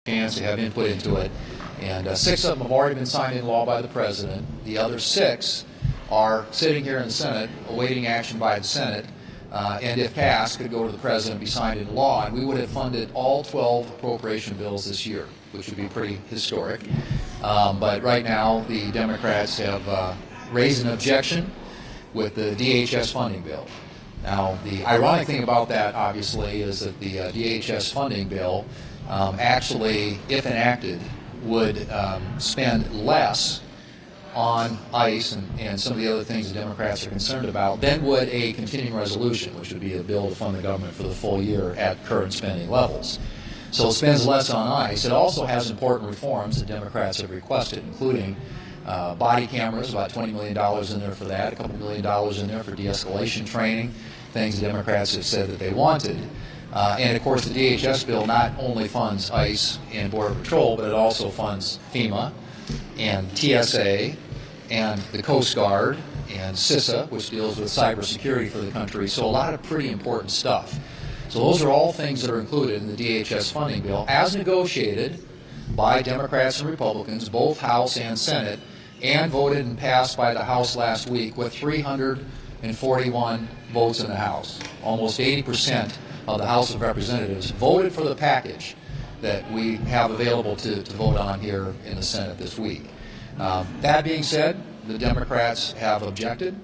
chance to have input into it. And 6 of them have already been signed into law by the President. The other 6 are sitting here in the Senate, awaiting action by the Senate, and if passed, could go to the President and be signed into law. And we would have funded all 12 appropriation bills this year, which would be pretty historic. But right now, the Democrats have raised an objection with the DHS funding bill. Now, the ironic thing about that, obviously, is that the DHS funding bill actually, if enacted, would spend less on ICE and some of the other things the Democrats are concerned about than would a continuing resolution, which would be a bill to fund the government for the full year at current spending levels. So it spends less on ICE. It also has important reforms that Democrats have requested, including body cameras, about $20 million in there for that, a couple $1 million in there for de-escalation training, things the Democrats have said that they wanted. And of course the DHS bill not only funds ICE and Border Patrol, but it also funds FEMA and TSA and the Coast Guard and CISA, which deals with cybersecurity for the country. So a lot of pretty important stuff. So those are all things that are included in the DHS funding bill as negotiated by Democrats and Republicans, both House and Senate, and voted and passed by the House last week with 341 votes in the House. Almost 80% of the House of Representatives voted for the package that we have available to vote on here in the Senate this week. That being said, the Democrats have objected,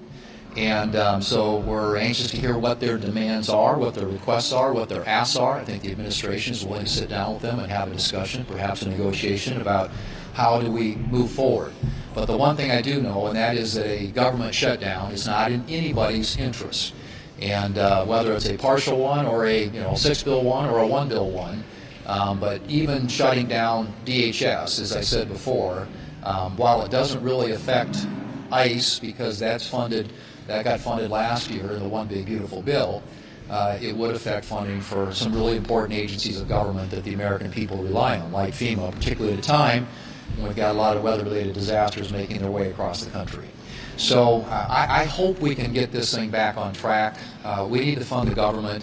and so we're anxious to hear what their demands are, what their requests are, what their asks are. I think the administration is willing to sit down with them and have a discussion, perhaps a negotiation about how do we move forward. But the one thing I do know, and that is that a government shutdown is not in anybody's interest. And whether it's a partial one or a 6-bill one or a 1-bill one, but even shutting down DHS, as I said before, while it doesn't really affect ICE because that got funded last year in the One Big Beautiful Bill, it would affect funding for some really important agencies of government that the American people rely on, like FEMA, particularly at a time when we've got a lot of weather-related disasters making their way across the country. So I hope we can get this thing back on track. We need to fund the government.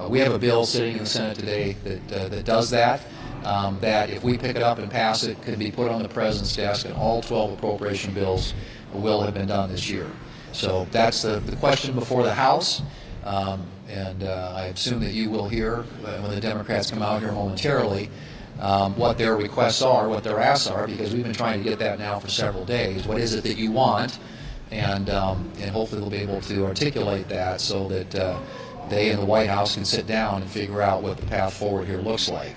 We have a bill sitting in the Senate today that does that, that if we pick it up and pass it, could be put on the President's desk, and all 12 appropriation bills will have been done this year. So that's the question before the House, and I assume that you will hear when the Democrats come out here momentarily what their requests are, what their asks are, because we've been trying to get that now for several days. What is it that you want? And hopefully they'll be able to articulate that so that they in the White House can sit down and figure out what the path forward here looks like.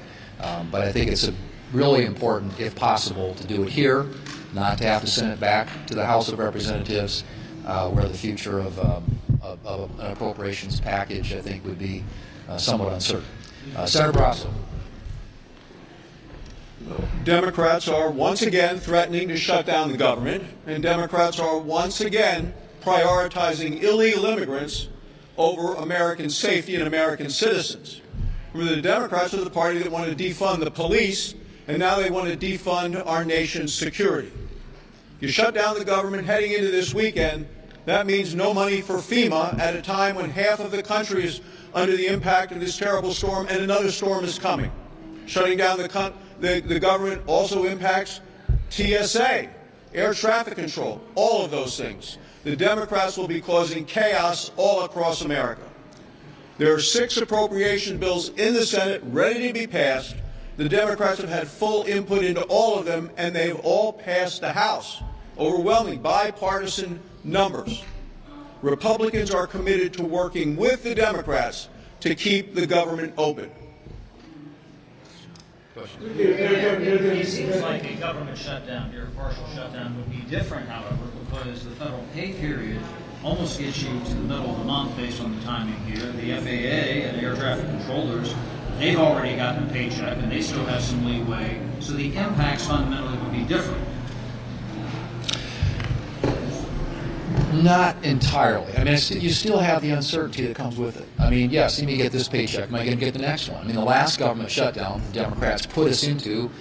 But I think it's really important, if possible, to do it here, not to have to send it back to the House of Representatives, where the future of an appropriations package, I think, would be somewhat uncertain. Senator Brasso. Democrats are once again threatening to shut down the government, and Democrats are once again prioritizing illegal immigrants over American safety and American citizens. Remember, the Democrats are the party that wanted to defund the police, and now they want to defund our nation's security. You shut down the government heading into this weekend, that means no money for FEMA at a time when half of the country is under the impact of this terrible storm, and another storm is coming. Shutting down the government also impacts TSA, air traffic control, all of those things. The Democrats will be causing chaos all across America. There are 6 appropriation bills in the Senate ready to be passed. The Democrats have had full input into all of them, and they've all passed the House. Overwhelming bipartisan numbers. Republicans are committed to working with the Democrats to keep the government open. It seems like a government shutdown, or a partial shutdown, would be different, however, because the federal pay period almost gets you to the middle of the month based on the timing here. The FAA and air traffic controllers, they've already gotten a paycheck, and they still have some leeway, so the impacts fundamentally would be different. Not entirely. I mean, you still have the uncertainty that comes with it. I mean, yes, you may get this paycheck. Am I going to get the next one? I mean, the last government shutdown the Democrats put us into,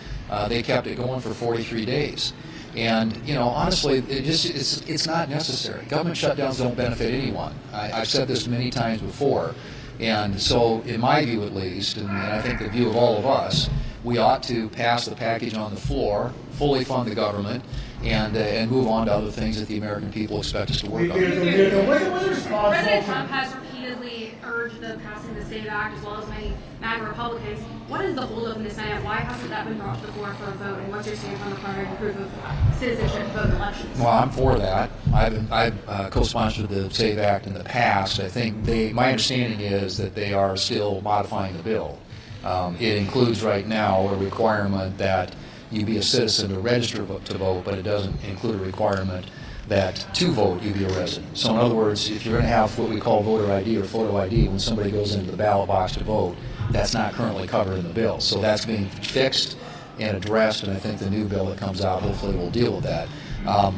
they kept it going for 43 days. And, honestly, it's not necessary. Government shutdowns don't benefit anyone. I've said this many times before. And so, in my view at least, and I think the view of all of us, we ought to pass the package on the floor, fully fund the government, and move on to other things that the American people expect us to work on. President Trump has repeatedly urged the passing of the SAVE Act, as well as many MAGA Republicans. What is the holdup in the Senate? Why hasn't that been brought to the floor for a vote? And what's your stance on requiring proof of citizenship vote elections? Well, I'm for that. I've co-sponsored the SAVE Act in the past. I think my understanding is that they are still modifying the bill. It includes right now a requirement that you be a citizen to register to vote, but it doesn't include a requirement that to vote you be a resident. So in other words, if you're going to have what we call voter ID or photo ID when somebody goes into the ballot box to vote, that's not currently covered in the bill. So that's being fixed and addressed, and I think the new bill that comes out hopefully will deal with that.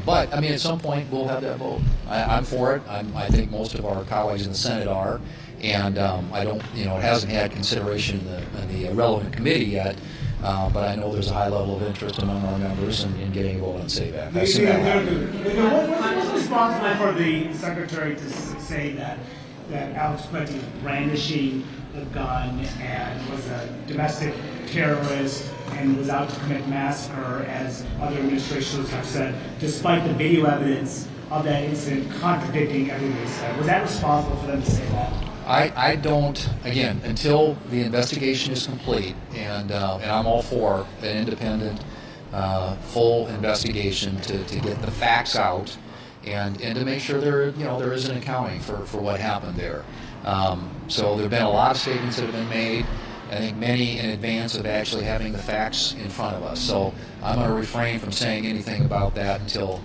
But I mean, at some point we'll have that vote. I'm for it. I think most of our colleagues in the Senate are, and I don't, it hasn't had consideration in the relevant committee yet. But I know there's a high level of interest among our members in getting a vote on SAVE Act. What's responsible for the secretary to say that Alex Quinty was brandishing a gun and was a domestic terrorist and was out to commit massacre, as other administrations have said, despite the video evidence of that incident contradicting everything they said? Was that responsible for them to say that? I don't, again, until the investigation is complete, and I'm all for an independent, full investigation to get the facts out and to make sure there is an accounting for what happened there. So there have been a lot of statements that have been made, I think many in advance of actually having the facts in front of us. So I'm going to refrain from saying anything about that until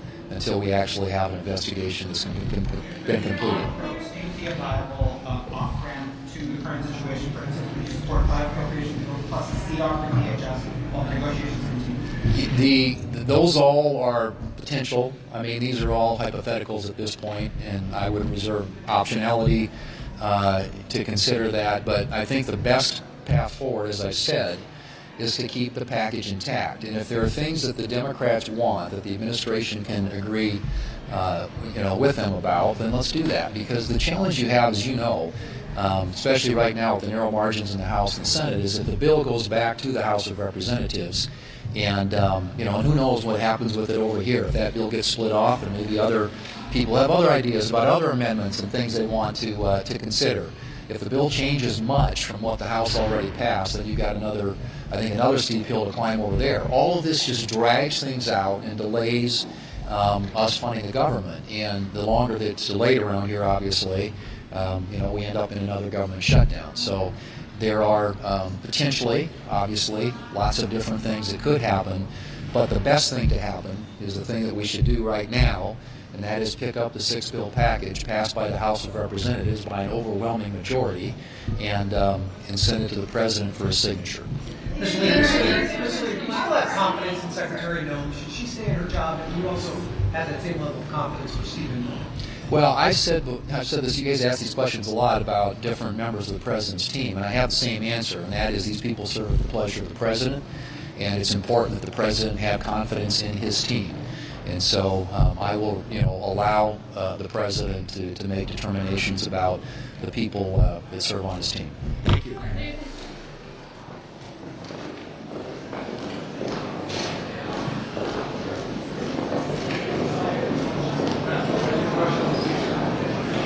we actually have an investigation that's been completed. A viable off-ramp to the current situation, for instance, would you support 5 appropriation bills plus a CR from DHS while the negotiations continue? Those all are potential. I mean, these are all hypotheticals at this point, and I would reserve optionality to consider that. But I think the best path forward, as I said, is to keep the package intact. And if there are things that the Democrats want that the administration can agree with them about, then let's do that. Because the challenge you have, as you know, especially right now with the narrow margins in the House and the Senate, is if the bill goes back to the House of Representatives, and who knows what happens with it over here. If that bill gets split off, and maybe other people have other ideas about other amendments and things they want to consider. If the bill changes much from what the House already passed, then you've got another steep hill to climb over there. All of this just drags things out and delays us funding the government. And the longer that it's delayed around here, obviously, we end up in another government shutdown. So there are potentially, obviously, lots of different things that could happen. But the best thing to happen is the thing that we should do right now, and that is pick up the 6-bill package passed by the House of Representatives by an overwhelming majority and send it to the President for his signature. Mr. Lee, do you still have confidence in Secretary Noem? Should she stay in her job? And do you also have that same level of confidence for Stephen Miller? Well, I've said this, you guys ask these questions a lot about different members of the President's team, and I have the same answer, and that is these people serve at the pleasure of the President, and it's important that the President have confidence in his team. And so I will, allow the President to make determinations about the people that serve on his team. Thank you.